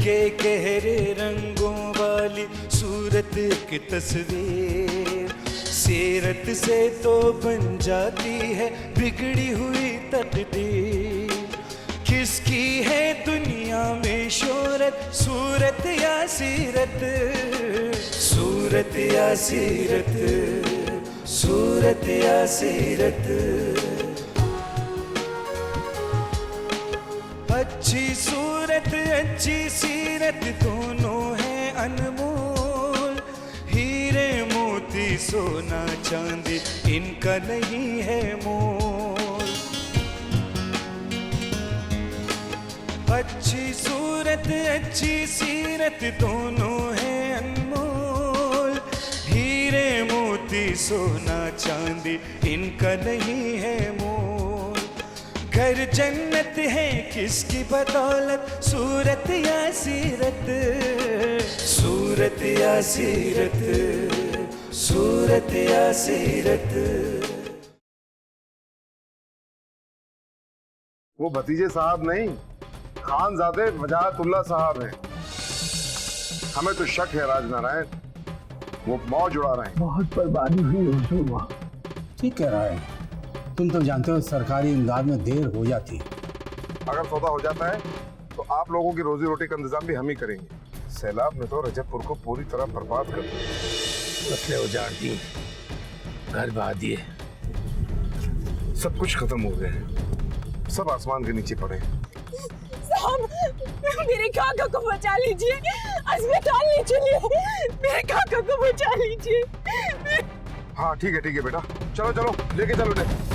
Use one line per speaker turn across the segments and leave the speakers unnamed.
के गहरे रंगों वाली सूरत की तस्वीर, सीरत से तो बन जाती है बिगड़ी हुई तकदीर। किसकी है दुनिया में शोहरत, सूरत या सीरत, सूरत या सीरत, सूरत या सीरत। अच्छी सूरत अच्छी सीरत दोनों हैं अनमोल, हीरे मोती सोना चांदी इनका नहीं है मोल। अच्छी सूरत अच्छी सीरत दोनों हैं अनमोल, हीरे मोती सोना चांदी इनका नहीं है मोल। घर जन्नत है किसकी बदौलत, सूरत या सीरत, सूरत या सीरत, सूरत या सीरत।
वो भतीजे साहब नहीं, खानजादे वजाहतुल्लाह साहब हैं। हमें तो शक है राजनारायण वो मौज उड़ा रहे हैं।
बहुत बर्बादी हुई हुजूर वहाँ।
ठीक कह रहा है, तुम तो जानते हो सरकारी इमदाद में देर हो जाती है।
अगर सौदा हो जाता है तो आप लोगों की रोजी रोटी का इंतजाम भी हम ही करेंगे। सैलाब ने तो रजबपुर को पूरी तरह बर्बाद कर दिया।
फसलें उजाड़ दी, घर बहा दिए,
सब कुछ खत्म हो गया है, सब आसमान के नीचे पड़े हैं।
साहब, मेरे काका को बचा लीजिए, अस्पताल ले चलिए, मेरे काका को बचा लीजिए।
हाँ ठीक है बेटा, चलो चलो लेके चलो ने।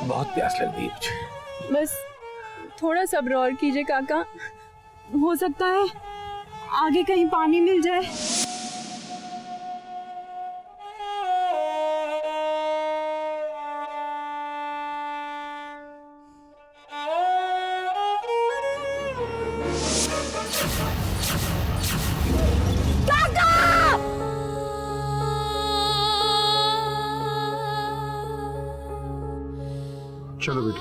बहुत प्यास लग रही है मुझे।
बस थोड़ा सब्र और कीजिए काका, हो सकता है आगे कहीं पानी मिल जाए।
चलो बेटा।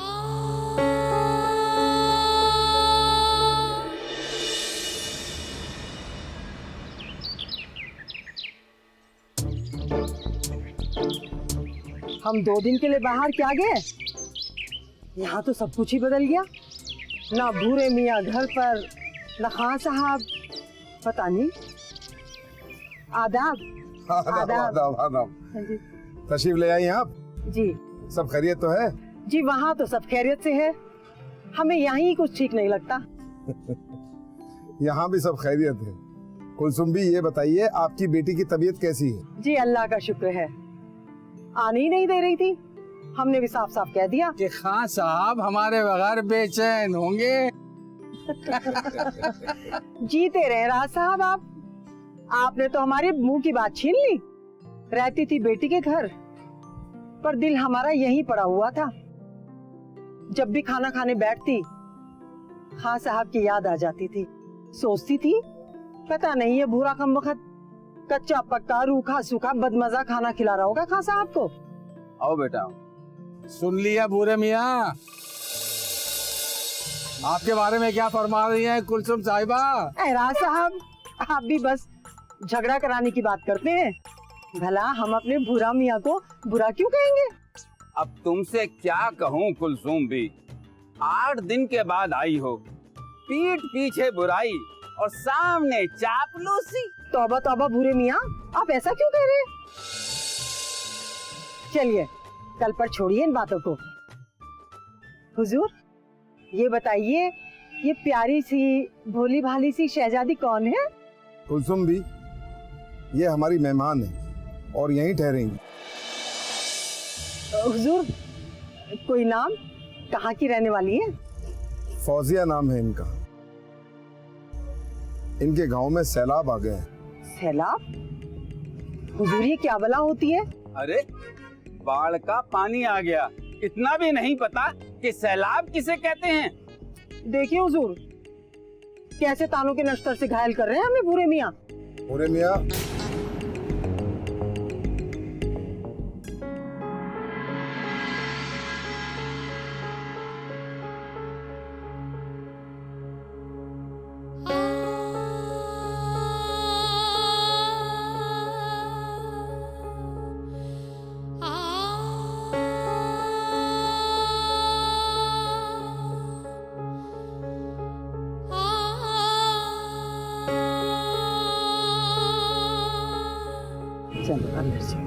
हम 2 दिन के लिए बाहर क्या गए, यहाँ तो सब कुछ ही बदल गया। ना भूरे मियाँ घर पर, ना खान साहब, पता नहीं। आदाब।
आदाब आदाब।
जी
तशरीफ ले आई आप।
जी
सब खैरियत तो है?
जी वहाँ तो सब खैरियत से है, हमें यहाँ कुछ ठीक नहीं लगता।
यहाँ भी सब खैरियत है। कुलसुम भी ये बताइए आपकी बेटी की तबीयत कैसी है?
जी अल्लाह का शुक्र है, आने ही नहीं दे रही थी, हमने भी साफ साफ कह दिया
कि खान साहब हमारे बगैर बेचैन होंगे।
जीते रहे राज साहब आपने तो हमारे मुंह की बात छीन ली। रहती थी बेटी के घर, पर दिल हमारा यहीं पड़ा हुआ था। जब भी खाना खाने बैठती, खान साहब की याद आ जाती थी। सोचती थी पता नहीं ये भूरा कम वक्त कच्चा पक्का रूखा सूखा बदमजा खाना खिला रहा होगा खान साहब को।
आओ बेटा, सुन लिया भूरे मियाँ, आपके बारे में क्या फरमा रही हैं कुलसुम साहिबा?
राज साहब आप भी बस झगड़ा कराने की बात करते हैं। भला हम अपने भूरा मियाँ को बुरा क्यों कहेंगे?
अब तुमसे क्या कहूँ कुलसुम भी, 8 दिन के बाद आई हो, पीठ पीछे बुराई और सामने चापलूसी।
तौबा तौबा भूरे मियाँ, आप ऐसा क्यों कह रहे हैं? चलिए कल पर छोड़िए इन बातों को। हुजूर ये बताइए, ये प्यारी सी भोली भाली सी शहजादी कौन है?
कुलसुम भी, ये हमारी मेहमान है और यहीं ठहरेंगी।
हुजूर कोई नाम, कहाँ की रहने वाली है?
फौजिया नाम है इनका। इनके गांव में सैलाब आ गए हैं।
सैलाब? हुजूर ये क्या बला होती है?
अरे बाढ़ का पानी आ गया, इतना भी नहीं पता कि सैलाब किसे कहते हैं।
देखिए हुजूर, कैसे तानों के नश्तर से घायल कर रहे हैं हमें बूढ़े मियाँ।
पूरे मियाँ,
चलो अंदर से।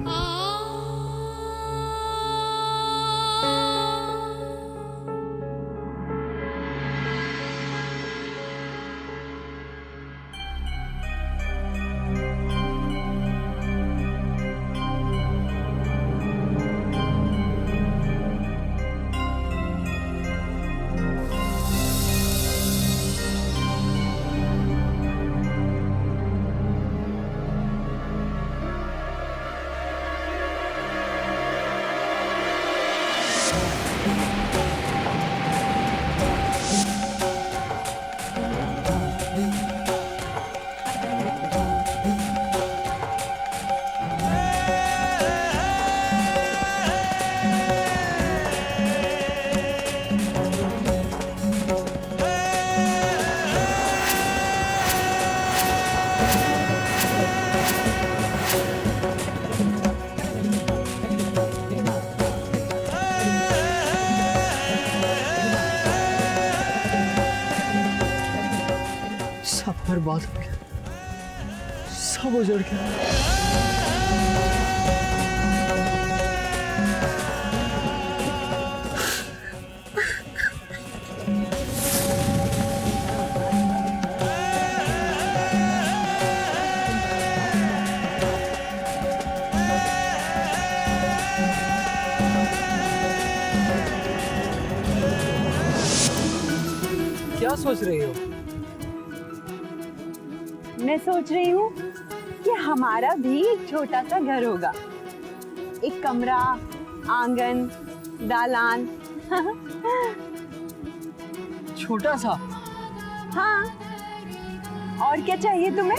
बर्बाद हो गया, सब उजड़ गया। क्या सोच रही हो?
मैं सोच रही हूँ कि हमारा भी एक छोटा सा घर होगा, एक कमरा, आंगन, दालान।
छोटा सा?
हाँ, और क्या चाहिए तुम्हें?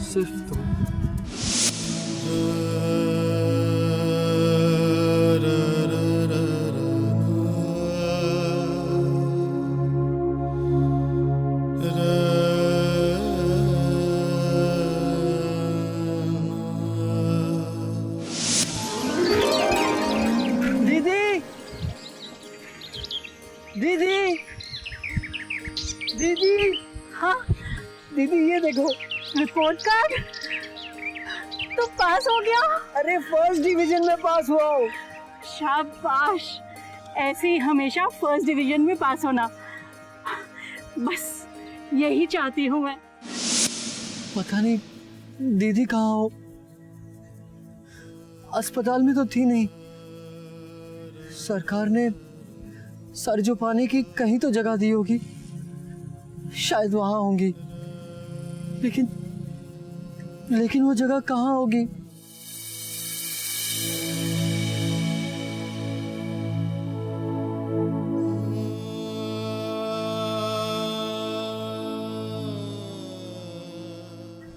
सिर्फ तुम।
दीदी, दीदी, हाँ दीदी, ये देखो रिपोर्ट कार्ड।
तो पास हो गया?
अरे फर्स्ट डिवीजन में पास हुआ हो।
शाबाश, ऐसे ही हमेशा फर्स्ट डिवीजन में पास होना, बस यही चाहती हूँ मैं।
पता नहीं दीदी कहाँ हो, अस्पताल में तो थी नहीं। सरकार ने सर जो पाने की कहीं तो जगह दी होगी, शायद वहां होंगी, लेकिन वो जगह कहाँ होगी?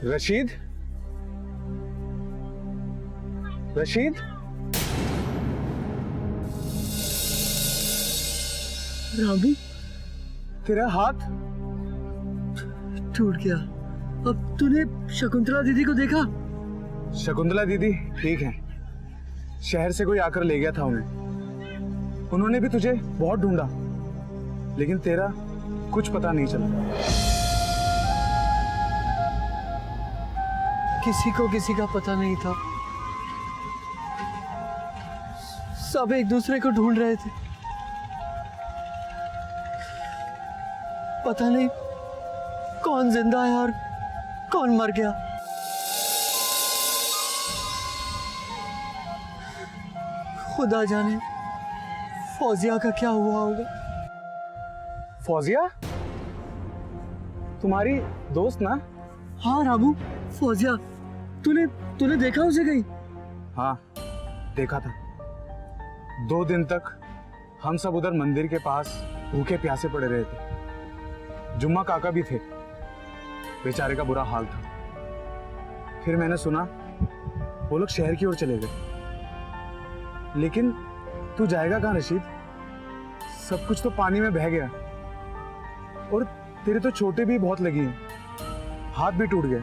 रशीद, रशीद,
रामी,
तेरा हाथ
टूट गया। अब तूने शकुंतला दीदी को देखा?
शकुंतला दीदी ठीक है, शहर से कोई आकर ले गया था उन्हें। उन्होंने भी तुझे बहुत ढूंढा, लेकिन तेरा कुछ पता नहीं चला।
किसी को किसी का पता नहीं था, सब एक दूसरे को ढूंढ रहे थे। पता नहीं कौन जिंदा है और कौन मर गया। खुदा जाने फौजिया का क्या हुआ होगा।
फौजिया, तुम्हारी दोस्त ना?
हाँ रामू, फौजिया, तूने देखा उसे कहीं?
हाँ, देखा था। 2 दिन तक हम सब उधर मंदिर के पास भूखे प्यासे पड़े रहे थे। जुम्मा काका भी थे, बेचारे का बुरा हाल था। फिर मैंने सुना वो लोग शहर की ओर चले गए। लेकिन तू जाएगा कहाँ रशीद? सब कुछ तो पानी में बह गया, और तेरे तो चोटें भी बहुत लगी हैं, हाथ भी टूट गए।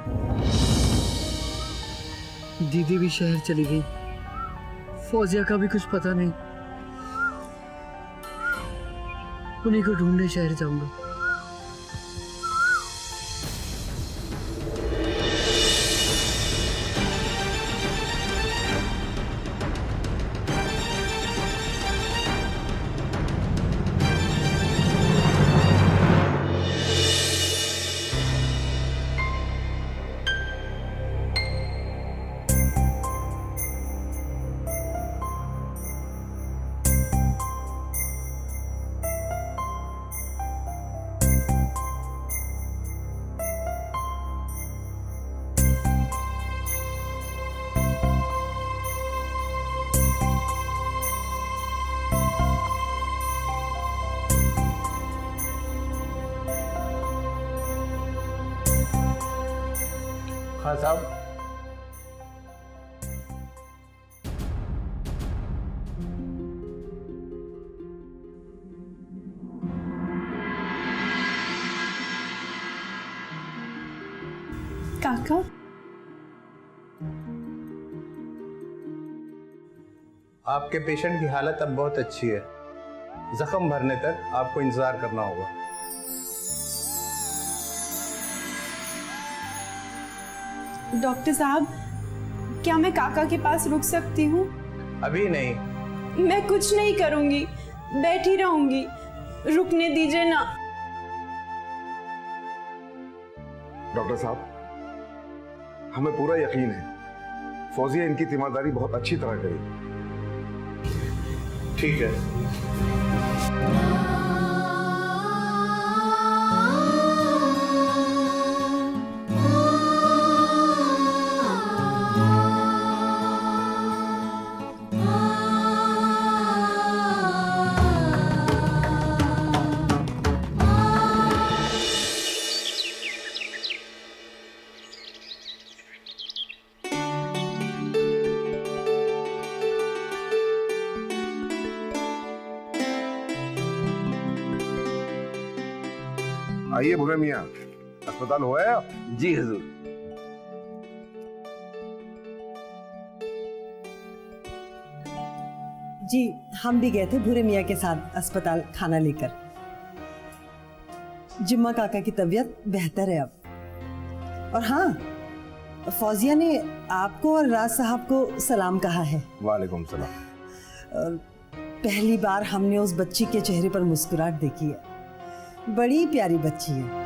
दीदी भी शहर चली गई, फौजिया का भी कुछ पता नहीं। उन्हीं को ढूंढने शहर जाऊंगा।
खान साहब,
काका,
आपके पेशेंट की हालत अब बहुत अच्छी है। जख्म भरने तक आपको इंतजार करना होगा।
डॉक्टर साहब, क्या मैं काका के पास रुक सकती हूँ?
अभी नहीं।
मैं कुछ नहीं करूँगी, बैठी रहूँगी। रुकने दीजिए ना।
डॉक्टर साहब, हमें पूरा यकीन है फौजिया इनकी तीमारदारी बहुत अच्छी तरह करेगी।
ठीक है।
आइए भूरे मियाँ, अस्पताल हुआ है आप?
जी हुजूर।
जी, हम भी गए थे भूरे मियाँ के साथ अस्पताल खाना लेकर। जुम्मा काका की तबीयत बेहतर है अब। और हाँ, फौजिया ने आपको और राज साहब को सलाम कहा है।
वालेकुम सलाम।
पहली बार हमने उस बच्ची के चेहरे पर मुस्कुराहट देखी है। बड़ी प्यारी बच्ची है।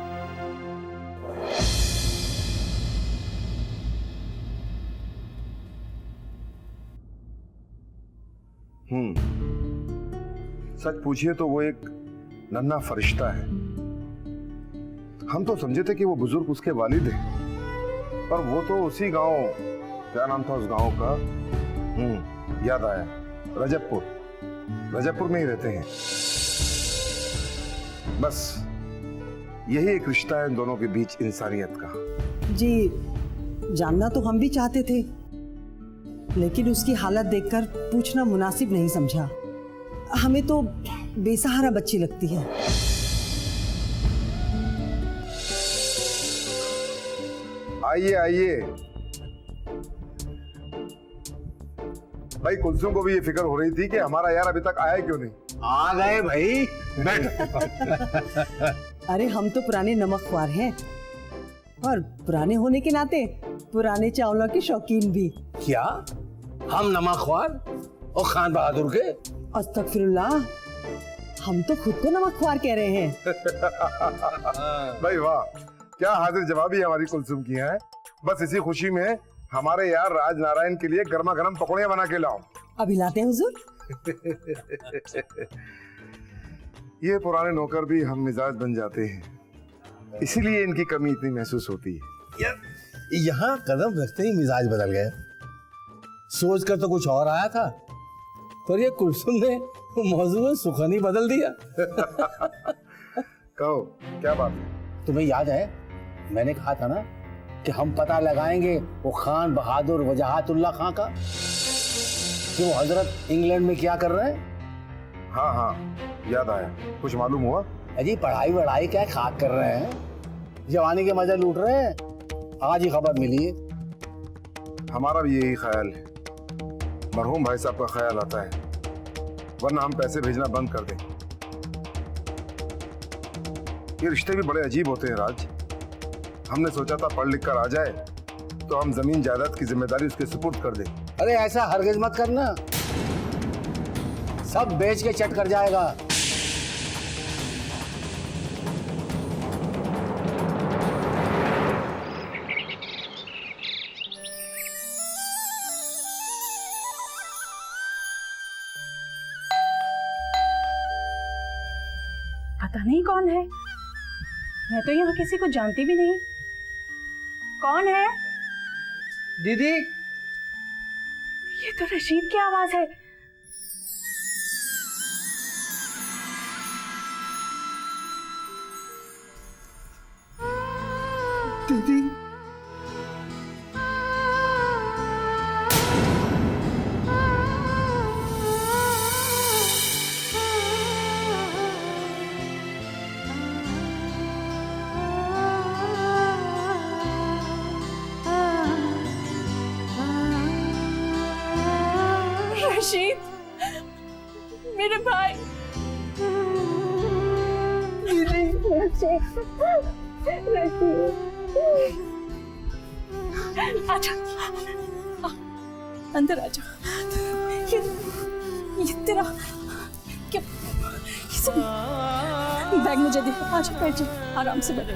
सच पूछिए तो वो एक नन्हा फरिश्ता है। हम तो समझे थे कि वो बुजुर्ग उसके वालिद हैं, पर वो तो उसी गांव, क्या नाम था उस गांव का? याद आया, रजबपुर में ही रहते हैं। बस यही एक रिश्ता है इन दोनों के बीच, इंसानियत का।
जी, जानना तो हम भी चाहते थे, लेकिन उसकी हालत देखकर पूछना मुनासिब नहीं समझा। हमें तो बेसहारा बच्ची लगती है।
आइए आइए। भाई कुलसुम को भी ये फिक्र हो रही थी कि हमारा यार अभी तक आया क्यों नहीं।
आ गए भाई, बैठ।
अरे हम तो पुराने नमकख्वार हैं, और पुराने होने के नाते पुराने चावलों के शौकीन भी।
क्या हम नमकख्वार और खान बहादुर के?
अस्तगफिरुल्लाह, हम तो खुद को नमकख्वार कह रहे हैं।
भाई वाह, क्या हाजिर जवाबी हमारी कुलसुम की है। बस इसी खुशी में हमारे यार राज नारायण के लिए गर्मा गर्म पकौड़ियां बना के लाओ।
अभी लाते हैं हुजूर।
ये पुराने नौकर भी हम मिजाज बन जाते हैं, इसीलिए इनकी कमी इतनी महसूस होती है।
यार यहाँ कदम रखते ही मिजाज बदल गए। सोच कर तो कुछ और आया था, पर ये कुलसुम ने मौजूद में सुखन ही बदल दिया।
कहो क्या बात है?
तुम्हें याद है मैंने कहा था ना कि हम पता लगाएंगे वो खान बहादुर वजाहतुल्लाह खां का, कि वो हजरत इंग्लैंड में क्या कर रहे हैं।
हाँ हाँ याद आया। कुछ मालूम हुआ?
अजी पढ़ाई वढ़ाई क्या खाक कर रहे हैं, जवानी के मजे लूट रहे हैं। आज ही खबर मिली है।
हमारा भी यही ख्याल है। मरहूम भाई साहब का ख्याल आता है, वरना हम पैसे भेजना बंद कर दें। ये रिश्ते भी बड़े अजीब होते हैं राज। हमने सोचा था पढ़ लिख कर आ जाए तो हम जमीन जायदाद की जिम्मेदारी उसके सुपुर्द कर दें।
अरे ऐसा हरगिज मत करना, सब बेच के चट कर जाएगा।
पता नहीं कौन है, मैं तो यहाँ किसी को जानती भी नहीं। कौन है?
दीदी,
ये तो रशीद की आवाज है।
दीदी,
रशीद, मेरे भाई। आजा, अंदर आजा। ये तेरा क्या? ये सब बैग मुझे दे। आजा बैठ जा, आराम से बैठ।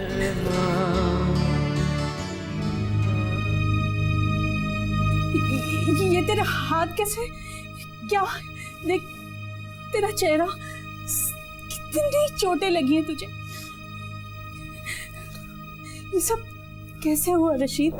ये तेरा हाथ कैसे? क्या देख, तेरा चेहरा, कितनी चोटें लगी हैं तुझे। ये सब कैसे हुआ रशीद?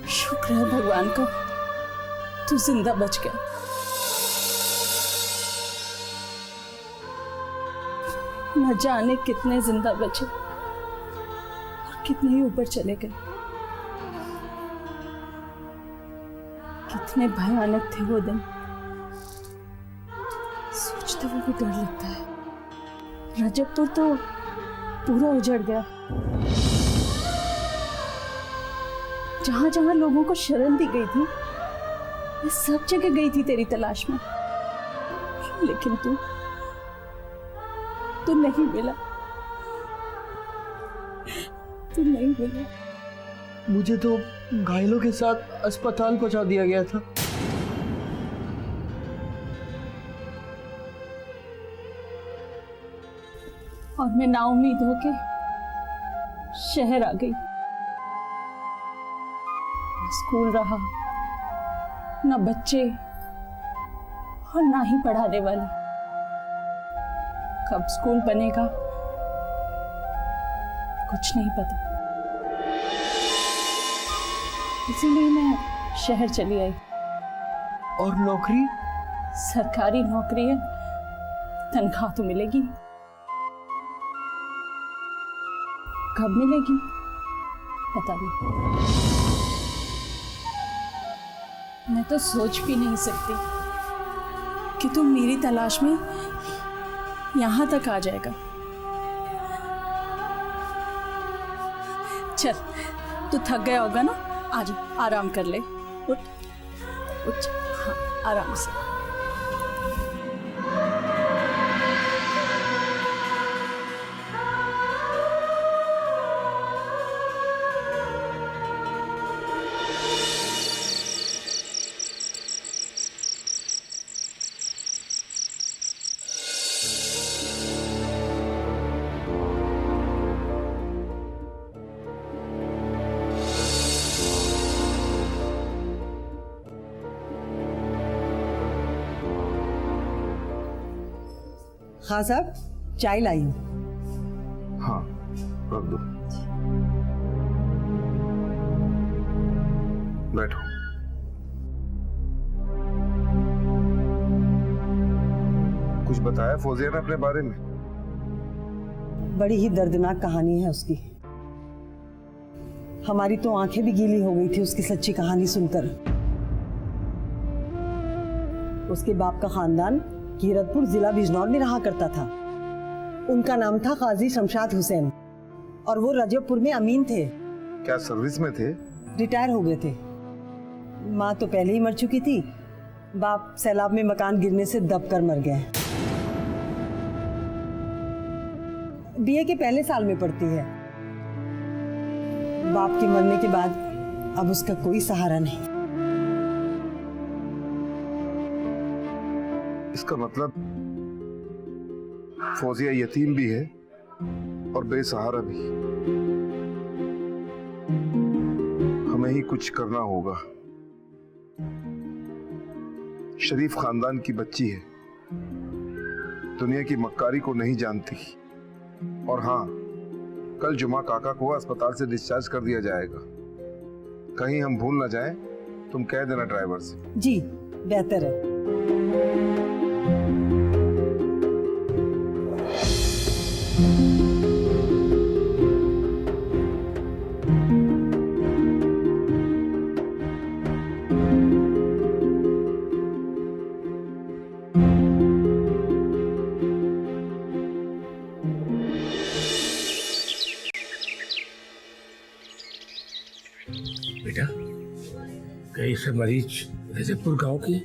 शुक्र है भगवान का, तू जिंदा बच गया। न जाने कितने जिंदा बचे और कितने ही ऊपर चले गए। कितने भयानक थे वो दिन, सोचते हुए भी डर लगता है। रजबपुर तो पूरा उजड़ गया। जहां जहां लोगों को शरण दी गई थी, मैं सब जगह गई थी तेरी तलाश में, लेकिन तू नहीं मिला। तू नहीं मिला।
मुझे तो घायलों के साथ अस्पताल पहुंचा दिया गया था।
और मैं नाउम्मीद होके शहर आ गई। स्कूल रहा, ना बच्चे और ना ही पढ़ाने वाले। कब स्कूल बनेगा कुछ नहीं पता, इसीलिए मैं शहर चली आई।
और नौकरी?
सरकारी नौकरी है, तनख्वाह तो मिलेगी, कब मिलेगी पता नहीं। मैं तो सोच भी नहीं सकती कि तू मेरी तलाश में यहां तक आ जाएगा। चल तू थक गया होगा ना, आजा आराम कर ले। उठ उठ, हाँ आराम से।
हाँ साहब, चाय लाई हूँ।
हाँ रख दो, बैठो। कुछ बताया फौजिया ने अपने बारे में?
बड़ी ही दर्दनाक कहानी है उसकी। हमारी तो आंखें भी गीली हो गई थी उसकी सच्ची कहानी सुनकर। उसके बाप का खानदान कीरतपुर जिला बिजनौर में रहा करता था। उनका नाम था काजी शमशाद हुसैन और वो रजबपुर में अमीन थे।
क्या सर्विस में थे?
रिटायर हो गए थे। माँ तो पहले ही मर चुकी थी, बाप सैलाब में मकान गिरने से दब कर मर गए। बीए के पहले साल में पढ़ती है। बाप के मरने के बाद अब उसका कोई सहारा नहीं।
इसका मतलब फौजिया यतीम भी है और बेसहारा भी। हमें ही कुछ करना होगा। शरीफ खानदान की बच्ची है, दुनिया की मक्कारी को नहीं जानती। और हाँ, कल जुमा काका को अस्पताल से डिस्चार्ज कर दिया जाएगा। कहीं हम भूल ना जाएं, तुम कह देना ड्राइवर से।
जी बेहतर है।
बेटा, कई से मरीज रजबपुर गांव के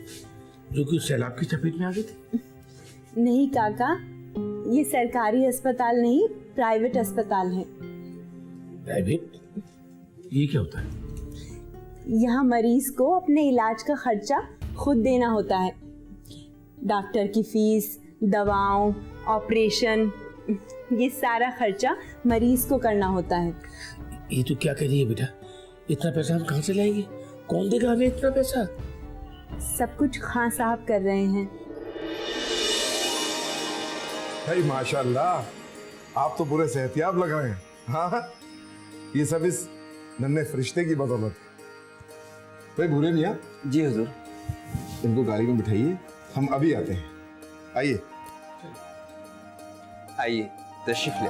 जो कि सैलाब की चपेट में आ गए थे?
नहीं काका, ये सरकारी अस्पताल नहीं, प्राइवेट अस्पताल है।
प्राइवेट? ये क्या होता है?
यहाँ मरीज को अपने इलाज का खर्चा खुद देना होता है। डॉक्टर की फीस, दवाओं, ऑपरेशन, ये सारा खर्चा मरीज को करना होता है।
ये तो क्या कह रही है बेटा? इतना पैसा हम कहाँ से लाएंगे? कौन देगा हमें इतना पैसा?
सब कुछ खान साहब कर रहे हैं।
भाई माशाल्लाह, आप तो पूरे सेहतियाब लग रहे हैं। हाँ, ये सब इस नन्हे फरिश्ते की बदौलत है। भाई भूले नहीं आप?
जी हुजूर।
इनको गाड़ी में बिठाइए, हम अभी आते हैं। आइए
आइए तशरीफ ले।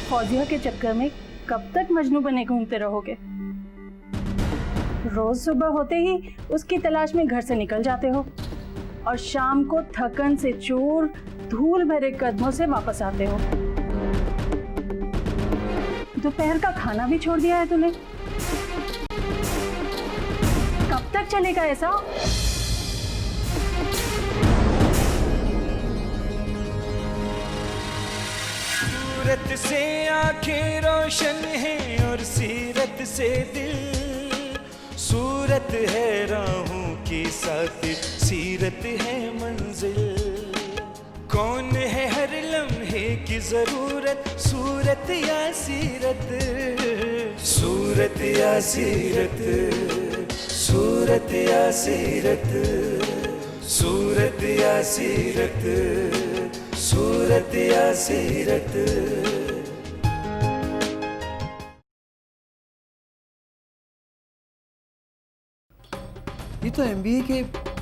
फौजिया के चक्कर में कब तक मजनू बने घूमते रहोगे? रोज सुबह होते ही उसकी तलाश में घर से निकल जाते हो और शाम को थकन से चूर, धूल भरे कदमों से वापस आते हो। दोपहर का खाना भी छोड़ दिया है तूने। कब तक चलेगा ऐसा?
सूरत से आंखें रोशन हैं और सीरत से दिल। सूरत है राहों की साथी, सीरत है मंजिल। कौन है हर लम्हे की जरूरत, सूरत या सीरत, सूरत या सीरत, सूरत या सीरत, सूरत या सीरत, सूरत या सीरत।
ये तो MBA के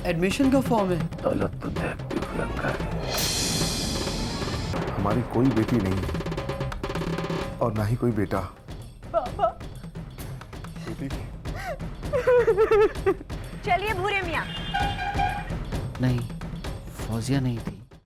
एडमिशन का फॉर्म है।
दौलत तो देखती प्रियंका है।
हमारी कोई बेटी नहीं है और ना ही कोई बेटा।
पापा।
बेटी
चलिए भूरे मियाँ।
नहीं, फौजिया नहीं थी।